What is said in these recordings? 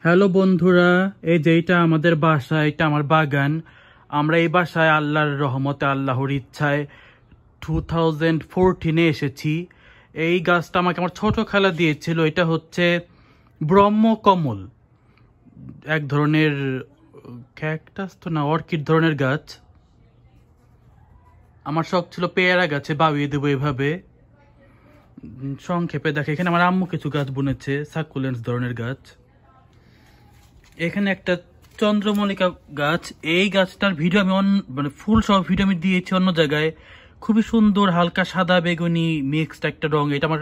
Hello বন্ধুরা, এই যে এটা আমাদের বাসা, এটা আমার বাগান। আমরা এই বাসায় আল্লাহর রহমতে, আল্লাহর ইচ্ছায় 2014-এ এসেছি। এই গাছটা আমাকে আমার ছোট খালা দিয়েছিল। এটা হচ্ছে ব্রহ্মকমল, এক ধরনের ক্যাকটাস তো না, অর্কিড ধরনের গাছ। আমার শখ ছিল পেয়ারা গাছে বাবিয়ে দেবো এভাবে। সংক্ষেপে দেখে, এখানে আমার আম্মু কিছু গাছ বুনেছে, সাকুলেন্টস ধরনের গাছ। এখানে একটা চন্দ্রমল্লিকা গাছ। এই গাছটার ভিডিও আমি মানে ফুল সহ ভিডিও আমি দিয়েছি অন্য জায়গায়। খুবই সুন্দর হালকা সাদা বেগুনি মিক্সড একটা রং। এটা আমার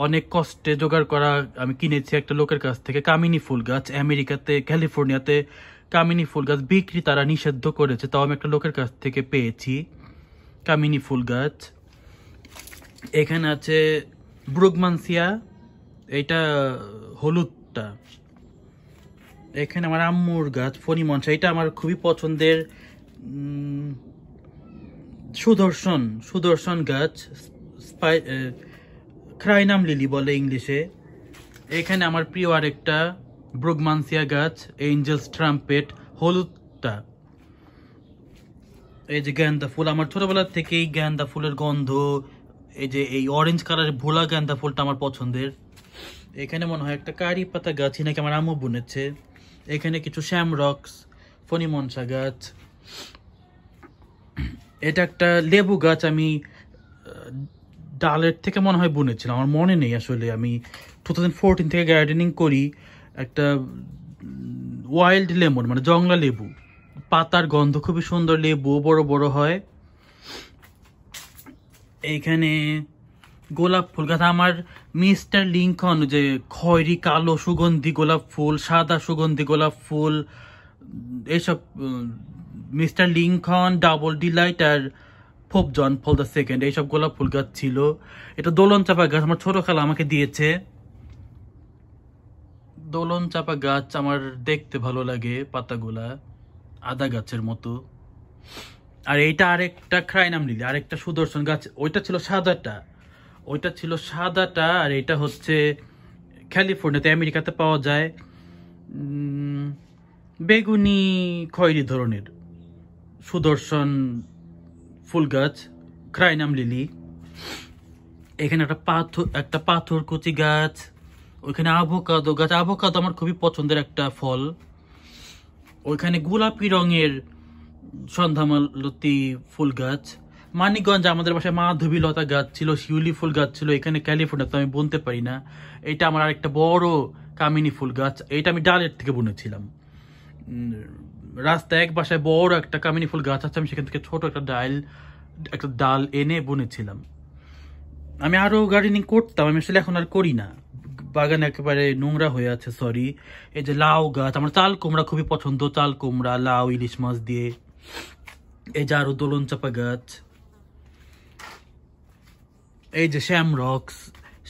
অনেক কষ্টে জোগাড় করা। আমি কিনেছি একটা লোকের কাছ থেকে। কামিনী ফুল গাছ, আমেরিকাতে ক্যালিফোর্নিয়াতে কামিনী ফুল গাছ বিক্রি তারা নিষিদ্ধ করেছে, তাও আমি একটা লোকের কাছ থেকে পেয়েছি কামিনী ফুল গাছ। এখানে আছে ব্রুগমানসিয়া, এটা হলুদটা। এখানে আমার আম্মুর গাছ ফণিমনসা, এটা আমার খুবই পছন্দের সুদর্শন সুদর্শন গাছ, ক্রাইনাম লিলি বলে ইংলিশে। এখানে আমার প্রিয় আরেকটা ব্রুগমানসিয়া গাছ, এঞ্জেলস ট্রাম্পেট, হলুদটা। এই যে গেন্দা ফুল, আমার ছোটবেলা থেকেই গেন্দা ফুলের গন্ধ, এই যে এই অরেঞ্জ কালারের ভোলা গেন্দা ফুলটা আমার পছন্দের। এখানে মনে হয় একটা কারি পাতা গাছ, নাকি আমার আম্মু বুনেছে। এখানে কিছু শ্যামরক্স, ফণিমনসা গাছ। এটা একটা লেবু গাছ, আমি ডালের থেকে মনে হয় বুনেছিলাম, আমার মনে নেই আসলে। আমি 2014 থেকে গার্ডেনিং করি। একটা ওয়াইল্ড লেমন মানে জংলা লেবু, পাতার গন্ধ খুবই সুন্দর, লেবু বড় বড় হয়। এইখানে গোলাপ ফুল গাছ, আমার মিস্টার লিঙ্কন, যে খয়েরি কালো সুগন্ধি গোলাপ ফুল, সাদা সুগন্ধি গোলাপ ফুল, এইসব মিস্টার লিঙ্কন, ডাবল ডিলাইট আর Pope John Paul the second, এইসব গোলাপ ফুল গাছ ছিল। এটা দোলন চাপা গাছ, আমার ছোট খালা আমাকে দিয়েছে। দোলন চাপা গাছ আমার দেখতে ভালো লাগে, পাতাগুলা আদা গাছের মতো। আর এইটা আরেকটা ক্রাইনাম লিলি, আরেকটা সুদর্শন গাছ। ওইটা ছিল সাদাটা, আর এটা হচ্ছে ক্যালিফোর্নিয়াতে আমেরিকাতে পাওয়া যায় বেগুনি খয়েরি ধরনের সুদর্শন ফুল গাছ, ক্রাইনাম লিলি। এখানে একটা পাথর কুচি গাছ। ওইখানে আভোকাদো গাছ, আভোকাদো আমার খুবই পছন্দের একটা ফল। ওইখানে গোলাপি রঙের সন্ধ্যামালতী ফুল গাছ। মানিকগঞ্জ আমাদের বাসায় মাধবী লতা গাছ ছিল, শিউলি ফুল গাছ ছিল। এখানে ক্যালিফোর্নিয়াতে আমি বুনতে পারি না। এটা আমার আরেকটা বড় কামিনী ফুল গাছ, এটা আমি ডালের থেকে বুনেছিলাম। রাস্তায় এক বাসায় বড় একটা কামিনী ফুল গাছ আছে, আমি সেখান থেকে ছোট একটা ডাল এনে বুনেছিলাম। আমি আরো গার্ডেনিং করতাম, আমি আসলে এখন আর করি না, বাগান একেবারে নোংরা হয়ে আছে, সরি। এই যে লাউ গাছ, আমার চাল কুমড়া খুবই পছন্দ, চাল কুমড়া, লাউ, ইলিশ মাছ দিয়ে। এই যে আরো দোলন চাপা গাছ। এই যে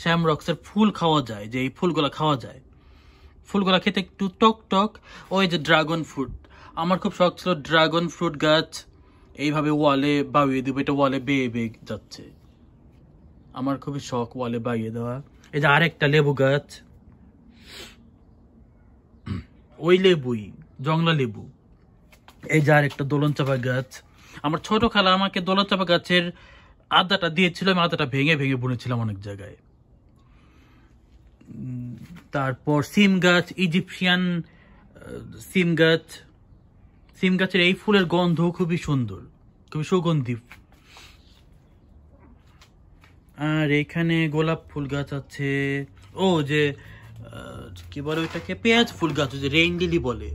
শ্যামরক্সের ফুল খাওয়া যায়, যে এই ফুলগুলা খাওয়া যায়, ফুলগুলা খেতে একটু টক টক। ওই যে ড্রাগন ফ্রুট, আমার খুব শখ ছিল ড্রাগন ফ্রুট গাছ এইভাবে ওয়ালে বাবিয়ে দেবো। এটা ওয়ালে বেয়ে বেয়ে যাচ্ছে, আমার খুবই শখ ওয়ালে বাইয়ে দেওয়া। এই যে আরেকটা লেবু গাছ, ওই লেবুই, জংলা লেবু। এই যে আরেকটা দোলন চাপা গাছ। আমার ছোট খালা আমাকে দোলন চাপা গাছের আদাটা দিয়েছিল, আমি আদাটা ভেঙে ভেঙে বুনেছিলাম অনেক জায়গায়। তারপর সিম গাছ, ইজিপশিয়ান সিম গাছের এই ফুলের গন্ধ খুবই সুন্দর, খুবই সুগন্ধি। আর এখানে গোলাপ ফুল গাছ আছে। ও যে কি বলে ওইটাকে, পেঁয়াজ ফুল গাছ, যে রেইন লিলি বলে,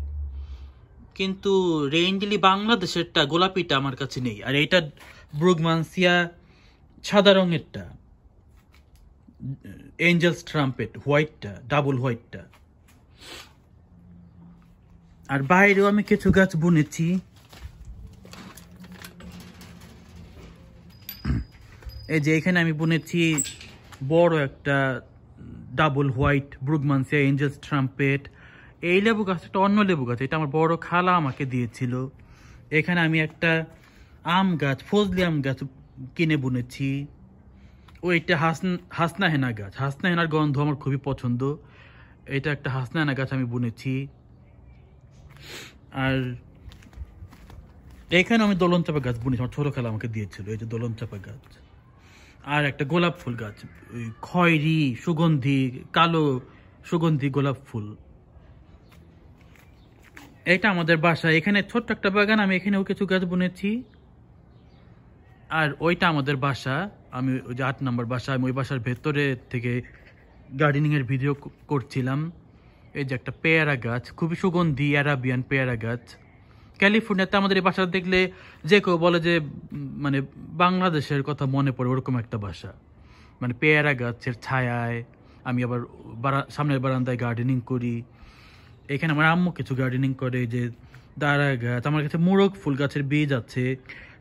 কিন্তু রেইন লিলি বাংলাদেশেরটা গোলাপিটা আমার কাছে নেই। আর এইটা ব্রুগমানসিয়া সাদা রঙেরটা, এঞ্জেলস ট্রাম্পেট হোয়াইটটা, ডাবল হোয়াইটটা। আর বাইরেও আমি কিছু গাছ বুনেছি। এই যে এখানে আমি বুনেছি বড় একটা ডাবল হোয়াইট ব্রুগমানসিয়া এঞ্জেলস ট্রাম্পেট। এই লেবু গাছ একটা অন্য লেবু গাছ, এটা আমার বড় খালা আমাকে দিয়েছিল। এখানে আমি একটা আম গাছ, ফজলি আম গাছ কিনে বুনেছি। ওইটা হাসনা হেনা গাছ, হাসনা হেনার গন্ধ আমার খুবই পছন্দ। এটা একটা হাসনায়না গাছ আমি বুনেছি। আর এখানে আমি দোলন চাপা গাছ বুনেছি, আমার ছোট খালা আমাকে দিয়েছিল, এই যে দোলন চাপা গাছ। আর একটা গোলাপ ফুল গাছ, ওই খয়েরি সুগন্ধি, কালো সুগন্ধি গোলাপ ফুল। এটা আমাদের বাসা, এখানে ছোট্ট একটা বাগান, আমি এখানেও কিছু গাছ বুনেছি। আর ওইটা আমাদের বাসা, আমি ওই যে 8 নম্বর বাসা, আমি ওই বাসার ভেতরে থেকে গার্ডেনিংয়ের ভিডিও করছিলাম। এই যে একটা পেয়ারা গাছ, খুবই সুগন্ধি অ্যারাবিয়ান পেয়ারা গাছ। ক্যালিফোর্নিয়াতে আমাদের এই বাসা দেখলে যে কেউ বলে যে মানে বাংলাদেশের কথা মনে পড়ে, ওরকম একটা বাসা। মানে পেয়ারা গাছের ছায়ায় আমি আবার সামনের বারান্দায় গার্ডেনিং করি। এখানে আমার আম্মু কিছু গার্ডেনিং করে, যে দাঁড়া গাছ, আমার কাছে মোরগ ফুল গাছের বীজ আছে,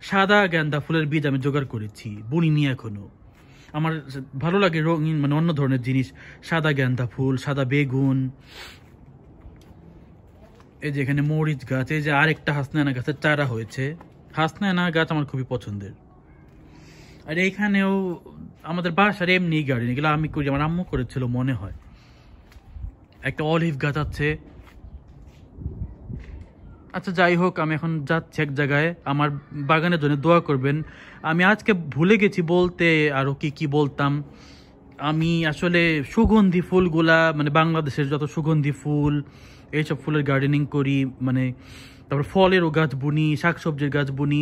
সাদা গাঁদা ফুলের বীজ আমি জোগাড় করেছি, বুনিনি এখনো। আমার ভালো লাগে রঙিন মানে অন্য ধরনের জিনিস, সাদা গাঁদা ফুল, সাদা বেগুন। এই যে এখানে মরিচ গাছ, এই যে আরেকটা হাসনায়না গাছের চারা হয়েছে। হাসনায়না গাছ আমার খুবই পছন্দের। আর এইখানেও আমাদের বাসার এমনি গার্ডেন, এগুলো আমি করি, আমার আম্মু করেছিল মনে হয়। একটা অলিভ গাছ আছে। আচ্ছা যাই হোক, আমি এখন যাচ্ছি এক জায়গায়, আমার বাগানের জন্য দোয়া করবেন। আমি আজকে ভুলে গেছি বলতে আরও কি কি বলতাম। আমি আসলে সুগন্ধি ফুলগুলা, মানে বাংলাদেশের যত সুগন্ধি ফুল, এইসব ফুলের গার্ডেনিং করি, মানে তারপর ফলেরও গাছ বুনি, শাকসবজির গাছ বুনি।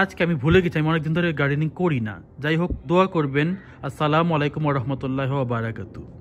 আজকে আমি ভুলে গেছি, আমি অনেকদিন ধরে গার্ডেনিং করি না। যাই হোক, দোয়া করবেন। আসসালামু আলাইকুম ওয়া রাহমাতুল্লাহি ওয়া বারাকাতুহু।